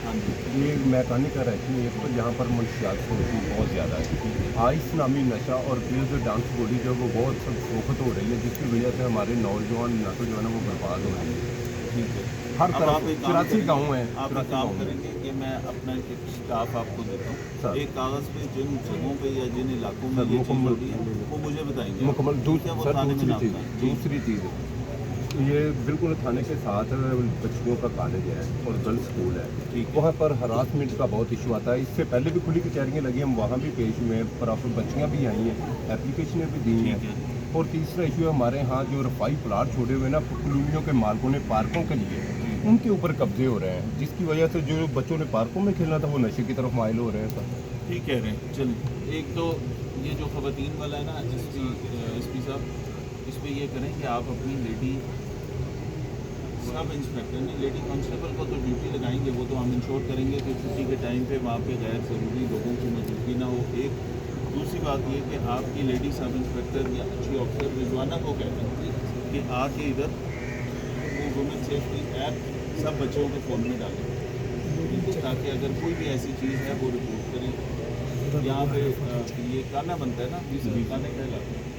हाँ जी। ये मैकेनिक रहती है, एक तो यहाँ पर मंशियात होती बहुत ज़्यादा है। आइस नामी नशा और प्लस डांस बॉडी जो है वो बहुत सब शोखत हो रही है, जिसकी वजह से हमारे नौजवान नस्ल जो है ना वो बर्बाद हो रही है। ठीक है। हर अब तरफ आप एक काम 84 करेंगे गाँव हैं, आप एक 84 काम गाँव में। करेंगे कि मैं अपना एक स्टाफ आपको देता हूँ। सर एक कागज़ पे जिन जगहों पे या जिन इलाकों में सर ये चीज़ हो मुकम्मल रही है, वो मुझे बताएँगे आप, मुकम्मल ठीक है? वो सर थाने में दूसरी नाम चीज़, का जी, दूसरी चीज़ ये बिल्कुल थाने के साथ बच्चियों का कॉलेज है और गर्ल्स स्कूल है। ठीक है, वहाँ पर हरासमेंट का बहुत इशू आता है। इससे पहले भी खुली कचहरियाँ लगी, हम वहाँ भी पेश हुए हैं, प्रॉपर बच्चियाँ भी आई हैं, एप्लीकेशनें भी दी हैं। ठीक है, और तीसरा इशू है हमारे यहाँ जो रफाई प्लाट छोड़े हुए ना कॉलोनियों के मालिकों ने पार्कों के लिए, जी। उनके ऊपर कब्जे हो रहे हैं, जिसकी वजह से जो बच्चों ने पार्कों में खेलना था वो नशे की तरफ माइल हो रहे हैं सर। ठीक कह रहे हैं। चलिए, एक तो ये जो ख़वातीन वाला है ना एसपी साहब, इस पे ये करें कि आप अपनी लेडी सब इंस्पेक्टर नहीं, लेडी कांस्टेबल को तो ड्यूटी लगाएंगे, वो तो हम इंश्योर करेंगे कि छुट्टी के टाइम पे वहाँ पे गैर ज़रूरी लोगों की मौजूदगी ना हो। एक दूसरी बात ये कि आपकी लेडी सब इंस्पेक्टर या अच्छी ऑफिसर रिजवाना को कह दें कि आके इधर वो वुमेन सेफ्टी ऐप सब बच्चों के फ़ोन में डालें, ठीक है? ताकि अगर कोई भी ऐसी चीज़ है वो रिपोर्ट करें। यहाँ पे ये काना बनता है ना, बीस काने कहलाते हैं।